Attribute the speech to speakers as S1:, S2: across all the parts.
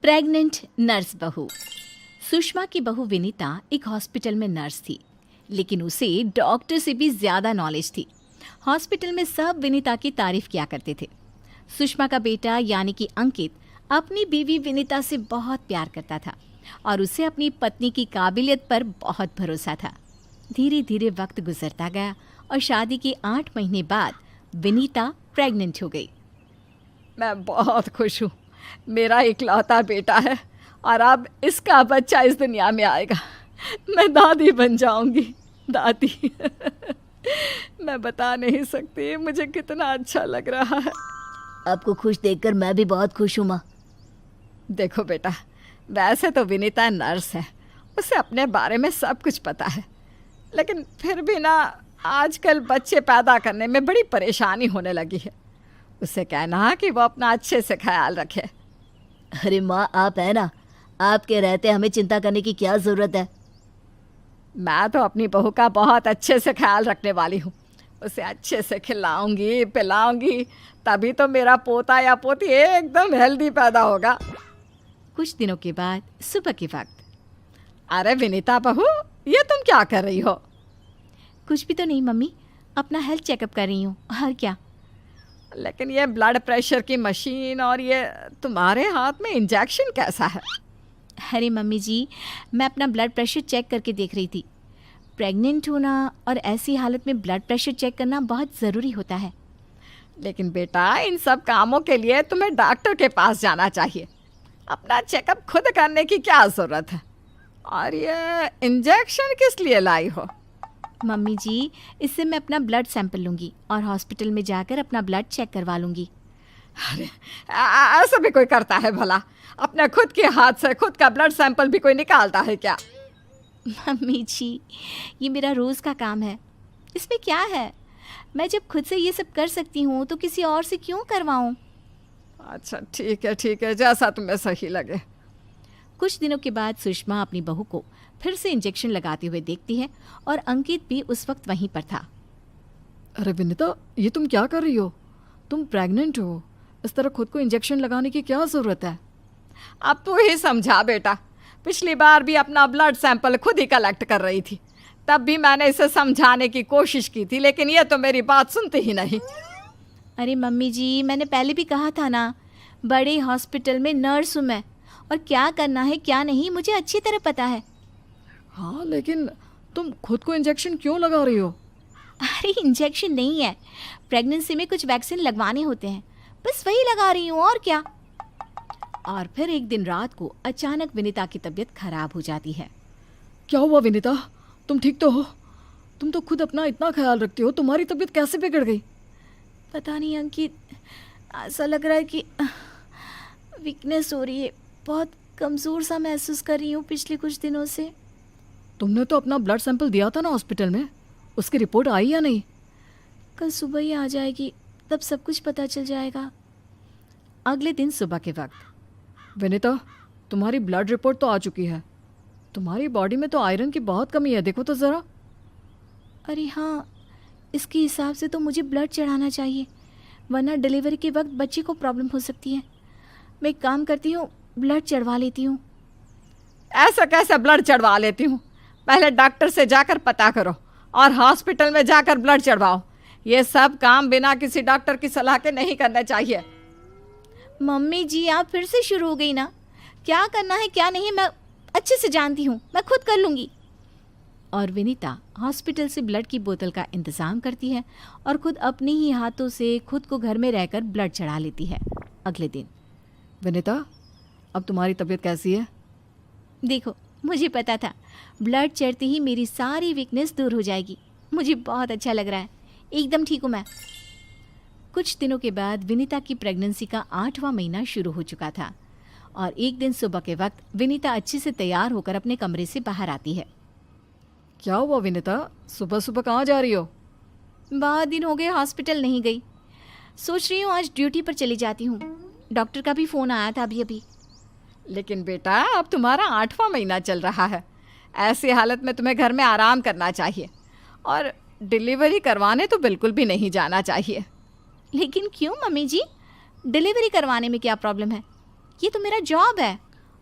S1: Pregnant nurse बहू। सुषमा की बहू विनीता एक हॉस्पिटल में नर्स थी, लेकिन उसे डॉक्टर से भी ज्यादा नॉलेज थी। हॉस्पिटल में सब विनीता की तारीफ किया करते थे। सुषमा का बेटा यानी कि अंकित अपनी बीवी विनीता से बहुत प्यार करता था और उसे अपनी पत्नी की काबिलियत पर बहुत भरोसा था। धीरे धीरे वक्त गुजरता गया और शादी के 8 महीने बाद विनीता प्रेग्नेंट हो गई।
S2: मैं बहुत खुश हूँ। मेरा इकलौता बेटा है और अब इसका बच्चा इस दुनिया में आएगा। मैं दादी बन जाऊंगी। दादी मैं बता नहीं सकती मुझे कितना अच्छा लग रहा है।
S3: आपको खुश देखकर मैं भी बहुत खुश हूँ माँ।
S2: देखो बेटा, वैसे तो विनीता नर्स है, उसे अपने बारे में सब कुछ पता है, लेकिन फिर भी ना आजकल बच्चे पैदा करने में बड़ी परेशानी होने लगी है। उसे कहना कि वो अपना अच्छे से ख्याल रखे।
S3: अरे माँ, आप है ना, आपके रहते हमें चिंता करने की क्या ज़रूरत है।
S2: मैं तो अपनी बहू का बहुत अच्छे से ख्याल रखने वाली हूँ। उसे अच्छे से खिलाऊंगी पिलाऊंगी, तभी तो मेरा पोता या पोती एकदम हेल्दी पैदा होगा।
S1: कुछ दिनों के बाद सुबह के वक्त।
S2: अरे विनीता बहू, ये तुम क्या कर रही हो?
S1: कुछ भी तो नहीं मम्मी, अपना हेल्थ चेकअप कर रही हूँ। और क्या?
S2: लेकिन ये ब्लड प्रेशर की मशीन और ये तुम्हारे हाथ में इंजेक्शन कैसा है?
S1: अरे मम्मी जी, मैं अपना ब्लड प्रेशर चेक करके देख रही थी। प्रेग्नेंट होना और ऐसी हालत में ब्लड प्रेशर चेक करना बहुत ज़रूरी होता है।
S2: लेकिन बेटा, इन सब कामों के लिए तुम्हें डॉक्टर के पास जाना चाहिए। अपना चेकअप खुद करने की क्या ज़रूरत है? और ये इंजेक्शन किस लिए लाई हो?
S1: मम्मी जी, इससे मैं अपना ब्लड सैंपल लूँगी और हॉस्पिटल में जाकर अपना ब्लड चेक करवा लूँगी।
S2: अरे ऐसा भी कोई करता है भला? अपने खुद के हाथ से खुद का ब्लड सैंपल भी कोई निकालता है क्या?
S1: मम्मी जी, ये मेरा रोज़ का काम है, इसमें क्या है? मैं जब खुद से ये सब कर सकती हूँ तो किसी और से क्यों करवाऊँ?
S2: अच्छा ठीक है, जैसा तुम्हें सही लगे।
S1: कुछ दिनों के बाद सुषमा अपनी बहू को फिर से इंजेक्शन लगाते हुए देखती है और अंकित भी उस वक्त वहीं पर था।
S2: अरे विनीता, ये तुम क्या कर रही हो? तुम प्रेग्नेंट हो, इस तरह खुद को इंजेक्शन लगाने की क्या ज़रूरत है? अब तू ही समझा बेटा। पिछली बार भी अपना ब्लड सैंपल खुद ही कलेक्ट कर रही थी, तब भी मैंने इसे समझाने की कोशिश की थी, लेकिन ये तो मेरी बात सुनती ही नहीं।
S1: अरे मम्मी जी, मैंने पहले भी कहा था ना, बड़े हॉस्पिटल में नर्स हूँ मैं, और क्या करना है क्या नहीं मुझे अच्छी तरह पता है।
S2: हाँ, लेकिन तुम खुद को इंजेक्शन क्यों लगा रही हो?
S1: अरे इंजेक्शन नहीं है, प्रेगनेंसी में कुछ वैक्सीन लगवाने होते हैं, बस वही लगा रही हूँ, और क्या। और फिर एक दिन रात को अचानक विनीता की तबीयत खराब हो जाती है।
S2: क्या हुआ विनीता? तुम ठीक तो हो? तुम तो खुद अपना इतना ख्याल रखती हो, तुम्हारी तबीयत कैसे बिगड़ गई?
S1: पता नहीं अंकित, ऐसा लग रहा है कि वीकनेस हो रही है, बहुत कमज़ोर सा महसूस कर रही हूँ पिछले कुछ दिनों से।
S2: तुमने तो अपना ब्लड सैंपल दिया था ना हॉस्पिटल में, उसकी रिपोर्ट आई या नहीं?
S1: कल सुबह ही आ जाएगी, तब सब कुछ पता चल जाएगा। अगले दिन सुबह के वक्त।
S2: विनीता, तुम्हारी ब्लड रिपोर्ट तो आ चुकी है। तुम्हारी बॉडी में तो आयरन की बहुत कमी है, देखो तो ज़रा।
S1: अरे हाँ, इसके हिसाब से तो मुझे ब्लड चढ़ाना चाहिए, वरना डिलीवरी के वक्त बच्चे को प्रॉब्लम हो सकती है। मैं एक काम करती हूँ, ब्लड चढ़वा लेती हूँ।
S2: ऐसा कैसे ब्लड चढ़वा लेती हूँ? पहले डॉक्टर से जाकर पता करो और हॉस्पिटल में जाकर ब्लड चढ़वाओ। ये सब काम बिना किसी डॉक्टर की सलाह के नहीं करने चाहिए।
S1: मम्मी जी, आप फिर से शुरू हो गई ना। क्या करना है क्या नहीं मैं अच्छे से जानती हूँ, मैं खुद कर लूँगी। और विनीता हॉस्पिटल से ब्लड की बोतल का इंतज़ाम करती है और खुद अपने ही हाथों से खुद को घर में रहकर ब्लड चढ़ा लेती है। अगले दिन।
S2: विनीता, अब तुम्हारी तबीयत कैसी है?
S1: देखो, मुझे पता था ब्लड चढ़ते ही मेरी सारी वीकनेस दूर हो जाएगी। मुझे बहुत अच्छा लग रहा है, एकदम ठीक हूँ मैं। कुछ दिनों के बाद विनीता की प्रेगनेंसी का 8वां महीना शुरू हो चुका था और एक दिन सुबह के वक्त विनीता अच्छे से तैयार होकर अपने कमरे से बाहर आती है।
S2: क्या हुआ विनीता, सुबह सुबह कहाँ जा रही हो?
S1: बहुत दिन हो गए हॉस्पिटल नहीं गई, सोच रही हूँ आज ड्यूटी पर चली जाती हूँ। डॉक्टर का भी फ़ोन आया था अभी।
S2: लेकिन बेटा, अब तुम्हारा 8वां महीना चल रहा है, ऐसी हालत में तुम्हें घर में आराम करना चाहिए और डिलीवरी करवाने तो बिल्कुल भी नहीं जाना चाहिए।
S1: लेकिन क्यों मम्मी जी, डिलीवरी करवाने में क्या प्रॉब्लम है? ये तो मेरा जॉब है।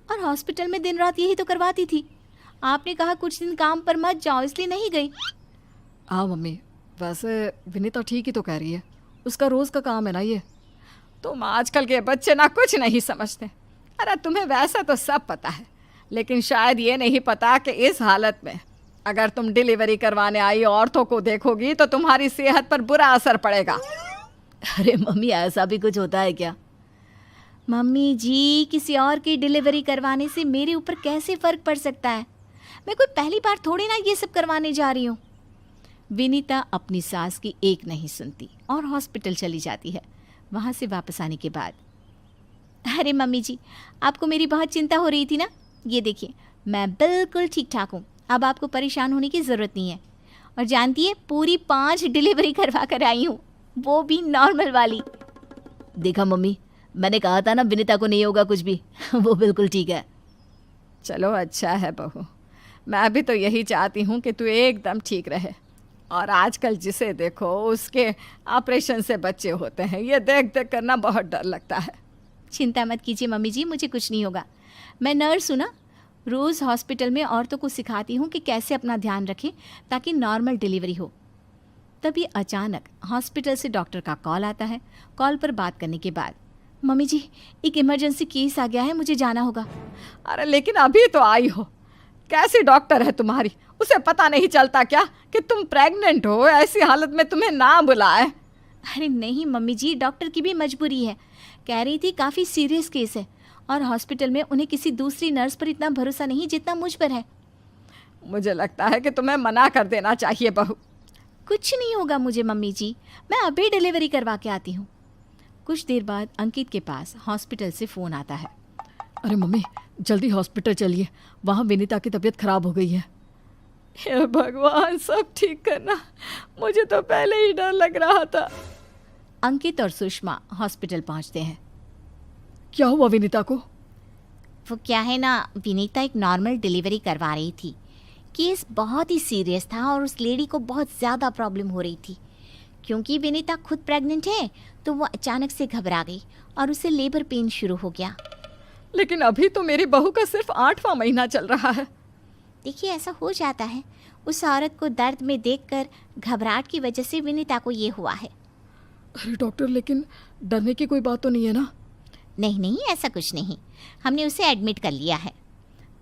S1: और हॉस्पिटल में दिन रात यही तो करवाती थी। आपने कहा कुछ दिन काम पर मत जाओ, इसलिए नहीं गई।
S2: हाँ मम्मी, वैसे विनीता ठीक ही तो कह रही है, उसका रोज़ का काम है ना ये। तुम आजकल के बच्चे ना कुछ नहीं समझते। अरे तुम्हें वैसे तो सब पता है, लेकिन शायद ये नहीं पता कि इस हालत में अगर तुम डिलीवरी करवाने आई औरतों को देखोगी तो तुम्हारी सेहत पर बुरा असर पड़ेगा।
S3: अरे मम्मी, ऐसा भी कुछ होता है क्या?
S1: मम्मी जी, किसी और की डिलीवरी करवाने से मेरे ऊपर कैसे फ़र्क पड़ सकता है? मैं कोई पहली बार थोड़ी ना ये सब करवाने जा रही हूँ। विनीता अपनी सास की एक नहीं सुनती और हॉस्पिटल चली जाती है। वहाँ से वापस आने के बाद, अरे मम्मी जी, आपको मेरी बहुत चिंता हो रही थी ना? ये देखिए, मैं बिल्कुल ठीक ठाक हूँ, अब आपको परेशान होने की ज़रूरत नहीं है। और जानती है, पूरी 5 डिलीवरी करवा कर आई हूँ, वो भी नॉर्मल वाली।
S3: देखा मम्मी, मैंने कहा था ना विनीता को नहीं होगा कुछ भी। वो बिल्कुल ठीक है।
S2: चलो अच्छा है बहू, मैं भी तो यही चाहती हूँ कि तू एकदम ठीक रहे। और आजकल जिसे देखो उसके ऑपरेशन से बच्चे होते हैं, ये देख देख करना बहुत डर लगता है।
S1: चिंता मत कीजिए मम्मी जी, मुझे कुछ नहीं होगा। मैं नर्स हूँ ना, रोज़ हॉस्पिटल में औरतों को सिखाती हूँ कि कैसे अपना ध्यान रखें ताकि नॉर्मल डिलीवरी हो। तभी अचानक हॉस्पिटल से डॉक्टर का कॉल आता है। कॉल पर बात करने के बाद, मम्मी जी, एक इमरजेंसी केस आ गया है, मुझे जाना होगा।
S2: अरे लेकिन अभी तो आई हो, कैसी डॉक्टर है तुम्हारी? उसे पता नहीं चलता क्या कि तुम प्रेग्नेंट हो? ऐसी हालत में तुम्हें ना बुलाए।
S1: अरे नहीं मम्मी जी, डॉक्टर की भी मजबूरी है। कह रही थी काफ़ी सीरियस केस है और हॉस्पिटल में उन्हें किसी दूसरी नर्स पर इतना भरोसा नहीं जितना मुझ पर है।
S2: मुझे लगता है कि तुम्हें मना कर देना चाहिए बहू।
S1: कुछ नहीं होगा मुझे मम्मी जी, मैं अभी डिलीवरी करवा के आती हूँ। कुछ देर बाद अंकित के पास हॉस्पिटल से फ़ोन आता है।
S2: अरे मम्मी, जल्दी हॉस्पिटल चलिए, वहाँ विनीता की तबीयत खराब हो गई है। हे भगवान, सब ठीक करना, मुझे तो पहले ही डर लग रहा था।
S1: अंकित और सुषमा हॉस्पिटल पहुँचते हैं।
S2: क्या हुआ विनीता को?
S1: वो क्या है ना, विनीता एक नॉर्मल डिलीवरी करवा रही थी। केस बहुत ही सीरियस था और उस लेडी को बहुत ज़्यादा प्रॉब्लम हो रही थी। क्योंकि विनीता खुद प्रेग्नेंट है तो वो अचानक से घबरा गई और उसे लेबर पेन शुरू हो गया।
S2: लेकिन अभी तो मेरी बहू का सिर्फ 8वां महीना चल रहा है।
S1: देखिए, ऐसा हो जाता है, उस औरत को दर्द में देखकर घबराहट की वजह से विनीता को ये हुआ है।
S2: अरे डॉक्टर, लेकिन डरने की कोई बात तो नहीं है ना?
S1: नहीं नहीं, ऐसा कुछ नहीं, हमने उसे एडमिट कर लिया है।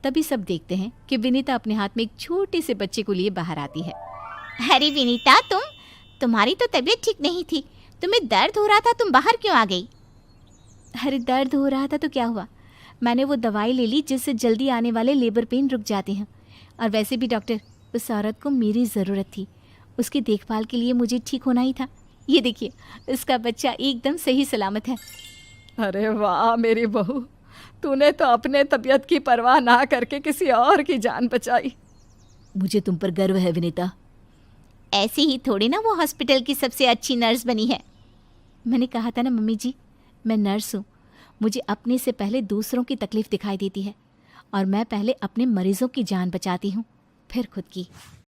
S1: तभी सब देखते हैं कि विनीता अपने हाथ में एक छोटे से बच्चे को लिए बाहर आती है। अरे विनीता, तुम्हारी तो तबीयत ठीक नहीं थी, तुम्हें दर्द हो रहा था, तुम बाहर क्यों आ गई? अरे दर्द हो रहा था तो क्या हुआ, मैंने वो दवाई ले ली जिससे जल्दी आने वाले लेबर पेन रुक जाते हैं। और वैसे भी डॉक्टर, उस औरत को मेरी ज़रूरत थी, उसकी देखभाल के लिए मुझे ठीक होना ही था। ये देखिए, उसका बच्चा एकदम सही सलामत है।
S2: अरे वाह मेरी बहू, तूने तो अपने तबीयत की परवाह ना करके किसी और की जान बचाई।
S3: मुझे तुम पर गर्व है विनीता।
S1: ऐसे ही थोड़ी ना वो हॉस्पिटल की सबसे अच्छी नर्स बनी है। मैंने कहा था ना मम्मी जी, मैं नर्स हूँ, मुझे अपने से पहले दूसरों की तकलीफ़ दिखाई देती है और मैं पहले अपने मरीज़ों की जान बचाती हूँ, फिर खुद की।